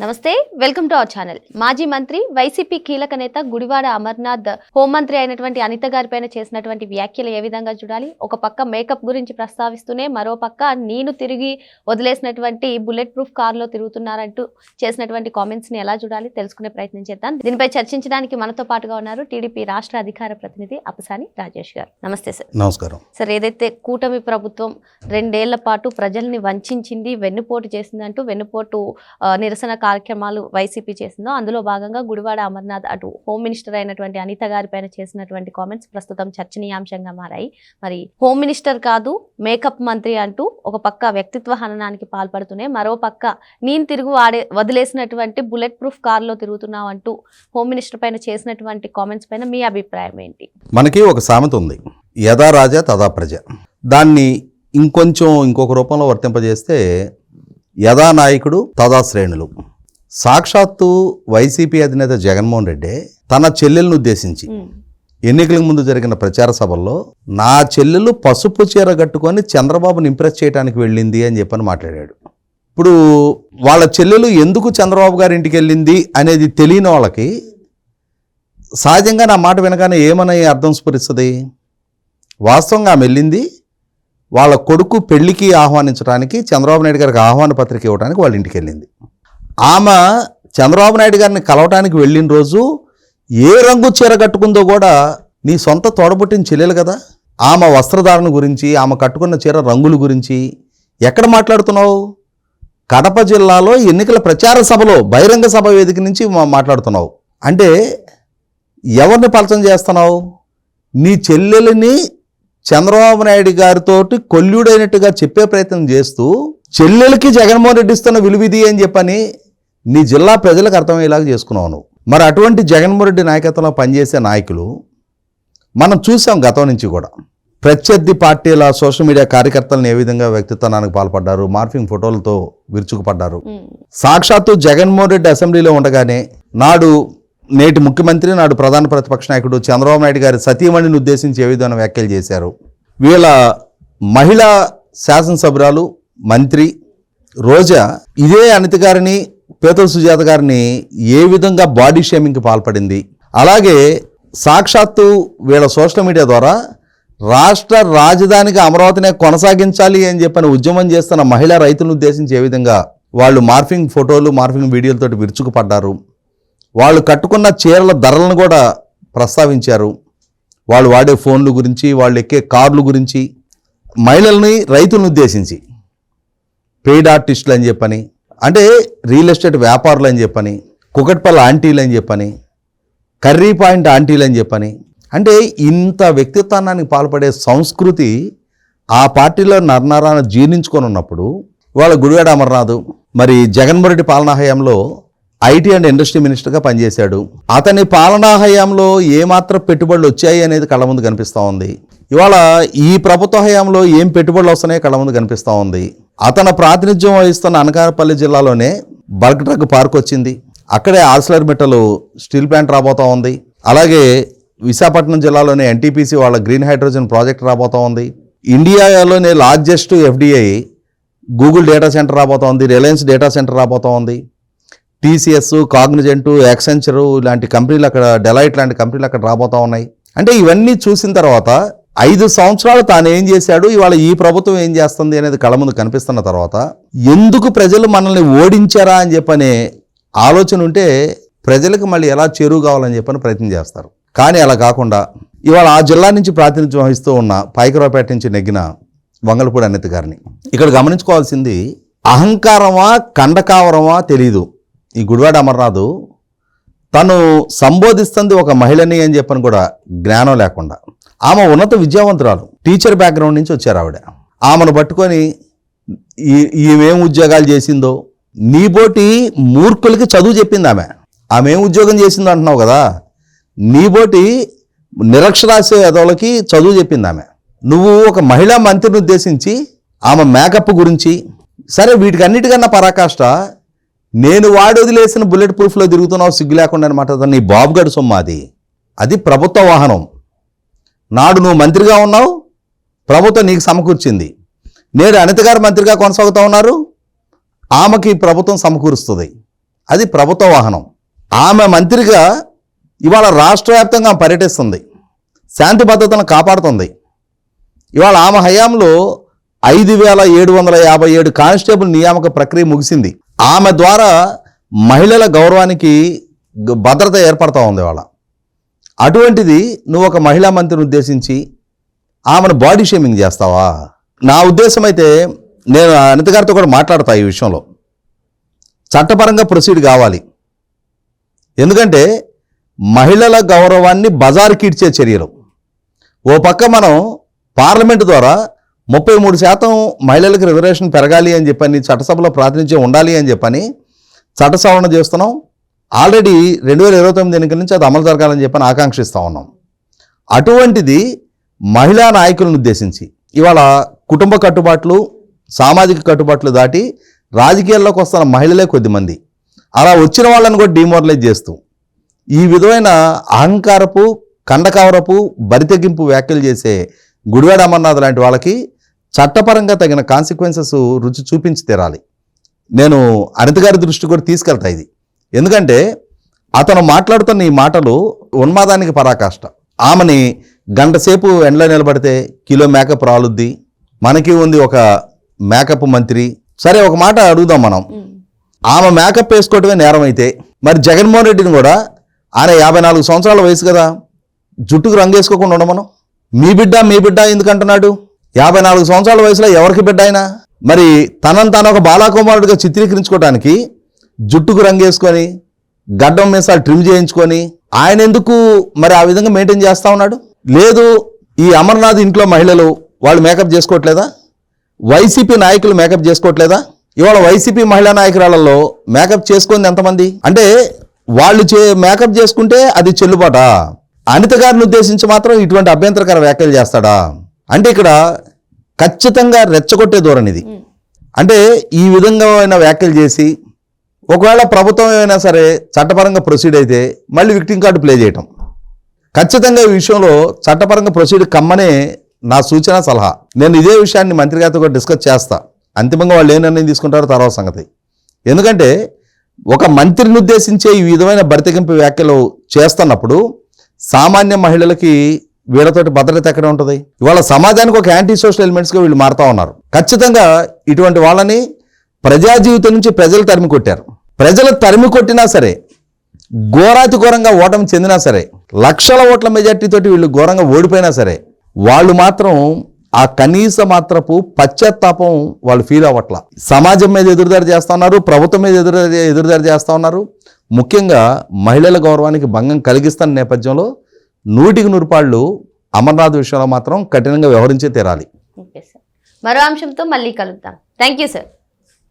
నమస్తే welcome to our channel. మాజీ మంత్రి వైసీపీ కీలక నేత గుడివాడ అమర్నాథ్ హోంమంత్రి అయినటువంటి అనిత గారిపైన చేసినటువంటి వ్యాఖ్యలు ఏ విధంగా చూడాలి? ఒక పక్క మేకప్ గురించి ప్రస్తావిస్తూనే మరో పక్క నేను తిరిగి వదిలేసినటువంటి బుల్లెట్ ప్రూఫ్ కారులో తిరుగుతున్నారంటూ చేసినటువంటి కామెంట్స్ ని ఎలా చూడాలి తెలుసుకునే ప్రయత్నం చేద్దాం. దీనిపై చర్చించడానికి మనతో పాటుగా ఉన్నారు టీడీపీ రాష్ట్ర అధికార ప్రతినిధి అప్పసాని రాజేష్ గారు. నమస్తే సార్. నమస్కారం సార్. ఏదైతే కూటమి ప్రభుత్వం 2 ఏళ్ల పాటు ప్రజల్ని వంచింది, వెన్నుపోటు చేసిందంటూ వెన్నుపోటు నిరసన కార్యక్రమాలు వైసీపీ చేసిందో అందులో భాగంగా గుడివాడ అమర్నాథ్ అటు హోమ్ మినిస్టర్ అయినటువంటి అనిత గారి పైన చేసినటువంటి కామెంట్స్ ప్రస్తుతం చర్చనీయాంశంగా మారాయి. మరి హోమ్ మినిస్టర్ కాదు మేకప్ మంత్రి అంటూ ఒక పక్క వ్యక్తిత్వ హననానికి పాల్పడుతూనే మరో పక్క నేను తిరుగు వదిలేసినటువంటి బుల్లెట్ ప్రూఫ్ కారులో తిరుగుతున్నావు అంటూ హోమ్ మినిస్టర్ పైన చేసినటువంటి కామెంట్స్ పైన మీ అభిప్రాయం ఏంటి? మనకి ఒక సామెత ఉంది, యథా రాజా తదా ప్రజ. దాన్ని ఇంకొక రూపంలో వర్తింపజేస్తే యథా నాయకుడు తదా శ్రేణులు. సాక్షాత్తు వైసీపీ అధినేత జగన్మోహన్ రెడ్డి తన చెల్లెలను ఉద్దేశించి ఎన్నికలకు ముందు జరిగిన ప్రచార సభల్లో నా చెల్లెలు పసుపు చీర కట్టుకొని చంద్రబాబుని ఇంప్రెస్ చేయడానికి వెళ్ళింది అని చెప్పని మాట్లాడాడు. ఇప్పుడు వాళ్ళ చెల్లెలు ఎందుకు చంద్రబాబు గారి ఇంటికి వెళ్ళింది అనేది తెలియని వాళ్ళకి సహజంగా నా మాట వినగానే ఏమని అర్థం స్ఫురిస్తుంది? వాస్తవంగా ఆమె వెళ్ళింది వాళ్ళ కొడుకు పెళ్లికి ఆహ్వానించడానికి, చంద్రబాబు నాయుడు గారికి ఆహ్వాన పత్రిక ఇవ్వడానికి వాళ్ళ ఇంటికి వెళ్ళింది. ఆమె చంద్రబాబు నాయుడు గారిని కలవటానికి వెళ్ళిన రోజు ఏ రంగు చీర కట్టుకుందో కూడా నీ సొంత తోడబుట్టిన చెల్లెలు కదా. ఆమె వస్త్రధారణ గురించి, ఆమె కట్టుకున్న చీర రంగుల గురించి ఎక్కడ మాట్లాడుతున్నావు? కడప జిల్లాలో ఎన్నికల ప్రచార సభలో బహిరంగ సభ వేదిక నుంచి మాట్లాడుతున్నావు. అంటే ఎవరిని పలచన చేస్తున్నావు? నీ చెల్లెలిని చంద్రబాబు నాయుడు గారితో కొల్లుడైనట్టుగా చెప్పే ప్రయత్నం చేస్తూ చెల్లెలకి జగన్మోహన్ రెడ్డి ఇస్తున్న విలువిది అని చెప్పని నీ జిల్లా ప్రజలకు అర్థమయ్యేలాగా చేసుకున్నావు నువ్వు. మరి అటువంటి జగన్మోహన్ రెడ్డి నాయకత్వంలో పనిచేసే నాయకులు మనం చూసాం గతం నుంచి కూడా. ప్రత్యర్థి పార్టీల సోషల్ మీడియా కార్యకర్తలను ఏ విధంగా వ్యక్తిత్వానికి పాల్పడ్డారు, మార్ఫింగ్ ఫోటోలతో విరుచుకుపడ్డారు. సాక్షాత్తు జగన్మోహన్ రెడ్డి అసెంబ్లీలో ఉండగానే నేటి ముఖ్యమంత్రి, నాడు ప్రధాన ప్రతిపక్ష నాయకుడు చంద్రబాబు నాయుడు గారి సతీమణిని ఉద్దేశించి ఏ విధమైన వ్యాఖ్యలు చేశారు. వీళ్ళ మహిళా శాసనసభ్యురాలు మంత్రి రోజా ఇదే అనిత గారిని, పేతల సుజాత గారిని ఏ విధంగా బాడీ షేమింగ్కి పాల్పడింది. అలాగే సాక్షాత్తు వీళ్ళ సోషల్ మీడియా ద్వారా రాష్ట్ర రాజధానిగా అమరావతినే కొనసాగించాలి అని చెప్పని ఉద్యమం చేస్తున్న మహిళా రైతులను ఉద్దేశించి ఏ విధంగా వాళ్ళు మార్ఫింగ్ ఫోటోలు, మార్ఫింగ్ వీడియోలతో విరుచుకుపడ్డారు. వాళ్ళు కట్టుకున్న చీరల ధరలను కూడా ప్రస్తావించారు. వాళ్ళు వాడే ఫోన్ల గురించి, వాళ్ళు ఎక్కే కార్ల గురించి, మహిళల్ని రైతులను ఉద్దేశించి పెయిడ్ ఆర్టిస్టులు అని చెప్పని, అంటే రియల్ ఎస్టేట్ వ్యాపారులు అని చెప్పని, కుకట్పల్లి ఆంటీలు అని చెప్పని, కర్రీ పాయింట్ ఆంటీలు అని చెప్పని, అంటే ఇంత వ్యక్తిత్వానికి పాల్పడే సంస్కృతి ఆ పార్టీలో నరనరాన జీర్ణించుకొని ఉన్నప్పుడు వాళ్ళ గుడివాడ అమర్నాథ్ మరి జగన్మోహన్ రెడ్డి పాలనా హయాంలో ఐటీ అండ్ ఇండస్ట్రీ మినిస్టర్గా పనిచేశాడు. అతని పాలనా హయాంలో ఏమాత్రం పెట్టుబడులు వచ్చాయి అనేది కళ్ళ ముందు కనిపిస్తూ ఉంది. ఇవాళ ఈ ప్రభుత్వ హయాంలో ఏం పెట్టుబడులు వస్తున్నాయో కళ్ళ ముందు కనిపిస్తూ ఉంది. అతను ప్రాతినిధ్యం వహిస్తున్న అనకాపల్లి జిల్లాలోనే బల్క్ డ్రగ్ పార్క్ వచ్చింది. అక్కడే ఆర్సిలర్ మెటల్ స్టీల్ ప్లాంట్ రాబోతూ ఉంది. అలాగే విశాఖపట్నం జిల్లాలోనే ఎన్టీపీసీ వాళ్ళ గ్రీన్ హైడ్రోజన్ ప్రాజెక్ట్ రాబోతూ ఉంది. ఇండియాలోనే largest FDI Google data centre రాబోతూ ఉంది. రిలయన్స్ డేటా సెంటర్ రాబోతూ ఉంది. టీసీఎస్, కాగ్నిజెంట్, యాక్సెంచర్ ఇలాంటి కంపెనీలు అక్కడ, డెలైట్ లాంటి కంపెనీలు అక్కడ రాబోతూ ఉన్నాయి. అంటే ఇవన్నీ చూసిన తర్వాత 5 సంవత్సరాలు తాను ఏం చేశాడు, ఇవాళ ఈ ప్రభుత్వం ఏం చేస్తుంది అనేది కళ్ళ ముందు కనిపిస్తున్న తర్వాత ఎందుకు ప్రజలు మనల్ని ఓడించారా అని చెప్పనే ఆలోచన ఉంటే ప్రజలకు మళ్ళీ ఎలా చేరువు కావాలని చెప్పని ప్రయత్నం చేస్తారు. కానీ అలా కాకుండా ఇవాళ ఆ జిల్లా నుంచి ప్రాతినిధ్యం వహిస్తూ ఉన్న పాయకరావుపేట నుంచి నెగ్గిన వంగలపూడి అనిత గారిని ఇక్కడ గమనించుకోవాల్సింది అహంకారమా కండకావరమా తెలీదు. ఈ గుడివాడ అమర్నాథ్ తను సంబోధిస్తుంది ఒక మహిళని అని చెప్పని కూడా జ్ఞానం లేకుండా, ఆమె ఉన్నత విద్యావంతురాలు, టీచర్ బ్యాక్గ్రౌండ్ నుంచి వచ్చారు ఆవిడ. ఆమెను పట్టుకొని ఈమెం ఉద్యోగాలు చేసిందో, నీబోటి మూర్ఖులకి చదువు చెప్పింది ఆమె ఏం ఉద్యోగం చేసిందో అంటున్నావు కదా, నీబోటి నిరక్షరాస్య ఎదవులకి చదువు చెప్పింది ఆమె. నువ్వు ఒక మహిళా మంత్రిని ఉద్దేశించి ఆమె మేకప్ గురించి, సరే వీటికన్నిటికన్నా పరాకాష్ట నేను వదిలేసిన బుల్లెట్ ప్రూఫ్లో తిరుగుతున్నావు సిగ్గు లేకుండా అనమాట. నీ బాబుగడు సొమ్ము అది ప్రభుత్వ వాహనం. నాడు నువ్వు మంత్రిగా ఉన్నావు, ప్రభుత్వం నీకు సమకూర్చింది. నేడు అనిత గారు మంత్రిగా కొనసాగుతూ ఉన్నారు, ఆమెకి ప్రభుత్వం సమకూరుస్తుంది. అది ప్రభుత్వ వాహనం. ఆమె మంత్రిగా ఇవాళ రాష్ట్ర వ్యాప్తంగా పర్యటిస్తుంది, శాంతి భద్రతలను కాపాడుతుంది. ఇవాళ ఆమె హయాంలో 5,757 కానిస్టేబుల్ నియామక ప్రక్రియ ముగిసింది. ఆమె ద్వారా మహిళల గౌరవానికి భద్రత ఏర్పడతా ఉంది ఇవాళ. అటువంటిది నువ్వు ఒక మహిళా మంత్రిని ఉద్దేశించి ఆమెను బాడీ షేమింగ్ చేస్తావా? నా ఉద్దేశం అయితే నేను అనిత గారితో కూడా మాట్లాడతా ఈ విషయంలో. చట్టపరంగా ప్రొసీడ్ కావాలి. ఎందుకంటే మహిళల గౌరవాన్ని బజారుకిడ్చే చర్యలు. ఓ పక్క మనం పార్లమెంటు ద్వారా 33% మహిళలకు రిజర్వేషన్ పెరగాలి అని చెప్పని, చట్టసభలో ప్రాతినిధ్యం ఉండాలి అని చెప్పని చట్ట సవరణ చేస్తున్నాం. ఆల్రెడీ 2029 ఎన్నికల నుంచి అది అమలు జరగాలని చెప్పని ఆకాంక్షిస్తూ ఉన్నాం. అటువంటిది మహిళా నాయకులను ఉద్దేశించి ఇవాళ కుటుంబ కట్టుబాట్లు, సామాజిక కట్టుబాట్లు దాటి రాజకీయాల్లోకి వస్తున్న మహిళలే కొద్దిమంది. అలా వచ్చిన వాళ్ళని కూడా డిమోరలైజ్ చేస్తూ ఈ విధమైన అహంకారపు, కండకవరపు, బరితెగింపు వ్యాఖ్యలు చేసే గుడివాడ అమర్నాథ్ లాంటి వాళ్ళకి చట్టపరంగా తగిన కాన్సిక్వెన్సెస్ రుచి చూపించి తీరాలి. నేను అనిత గారి దృష్టి కూడా తీసుకెళ్తా ఇది. ఎందుకంటే అతను మాట్లాడుతున్న ఈ మాటలు ఉన్మాదానికి పరాకాష్ట. ఆమెని గంట సేపు ఎండలో నిలబడితే కిలో మేకప్ రాలుద్ది. మనకి ఉంది ఒక మేకప్ మంత్రి. సరే, ఒక మాట అడుగుదాం మనం. ఆమె మేకప్ వేసుకోవటమే నేరం అయితే మరి జగన్మోహన్ రెడ్డిని కూడా, ఆయన 54 సంవత్సరాల వయసు కదా, జుట్టుకు రంగు వేసుకోకుండా ఉండమను. మీ బిడ్డ ఎందుకంటున్నాడు? 54 సంవత్సరాల వయసులో ఎవరికి బిడ్డ అయినా? మరి తనను తాను ఒక బాలాకుమారుడిగా చిత్రీకరించుకోవడానికి జుట్టుకు రంగు వేసుకొని, గడ్డం మీసాలు ట్రిమ్ చేయించుకొని ఆయన ఎందుకు మరి ఆ విధంగా మెయింటైన్ చేస్తూ ఉన్నాడు? లేదు, ఈ అమర్నాథ్ ఇంట్లో మహిళలు వాళ్ళు మేకప్ చేసుకోవట్లేదా? వైసీపీ నాయకులు మేకప్ చేసుకోవట్లేదా? ఇవాళ వైసీపీ మహిళా నాయకురాలలో మేకప్ చేసుకుంది ఎంతమంది? అంటే వాళ్ళు మేకప్ చేసుకుంటే అది చెల్లుబాటా? అనిత గారిని ఉద్దేశించి మాత్రం ఇటువంటి అభ్యంతరకర వ్యాఖ్యలు చేస్తాడా? అంటే ఇక్కడ ఖచ్చితంగా రెచ్చగొట్టే ధోరణి ఇది. అంటే ఈ విధంగా వ్యాఖ్యలు చేసి ఒకవేళ ప్రభుత్వం ఏమైనా సరే చట్టపరంగా ప్రొసీడ్ అయితే మళ్ళీ విక్టిమ్ కార్డు ప్లే చేయటం. ఖచ్చితంగా ఈ విషయంలో చట్టపరంగా ప్రొసీడ్ కమ్మనే నా సూచన, సలహా. నేను ఇదే విషయాన్ని మంత్రి గారితో కూడా డిస్కస్ చేస్తా. అంతిమంగా వాళ్ళు ఏ నిర్ణయం తీసుకుంటారో తర్వాత సంగతి. ఎందుకంటే ఒక మంత్రిని ఉద్దేశించే ఈ విధమైన బరితెగింపు వ్యాఖ్యలు చేస్తున్నప్పుడు సామాన్య మహిళలకి వీళ్ళతోటి భద్రత ఎక్కడ ఉంటుంది? ఇవాళ సమాజానికి ఒక యాంటీ సోషల్ ఎలిమెంట్స్గా వీళ్ళు మారుతూ ఉన్నారు. ఖచ్చితంగా ఇటువంటి వాళ్ళని ప్రజా జీవితం నుంచి ప్రజలు తరిమి కొట్టారు. ప్రజలు తరిమి కొట్టినా సరే, ఘోరాతి ఘోరంగా ఓటమి చెందినా సరే, లక్షల ఓట్ల మెజార్టీతోటి వీళ్ళు ఘోరంగా ఓడిపోయినా సరే, వాళ్ళు మాత్రం ఆ కనీస మాత్రపు పశ్చాత్తాపం వాళ్ళు ఫీల్ అవ్వట్లా. సమాజం మీద ఎదురుదారి చేస్తూ ఉన్నారు, ప్రభుత్వం మీద ఎదురుదారి చేస్తూ ఉన్నారు. ముఖ్యంగా మహిళల గౌరవానికి భంగం కలిగిస్తున్న నేపథ్యంలో 100కి 100 అమర్నాథ్ విషయంలో మాత్రం కఠినంగా వ్యవహరించే తీరాలి. ఓకే సార్, మరో అంశంతో మళ్ళీ కలుద్దాం. Thank you sir.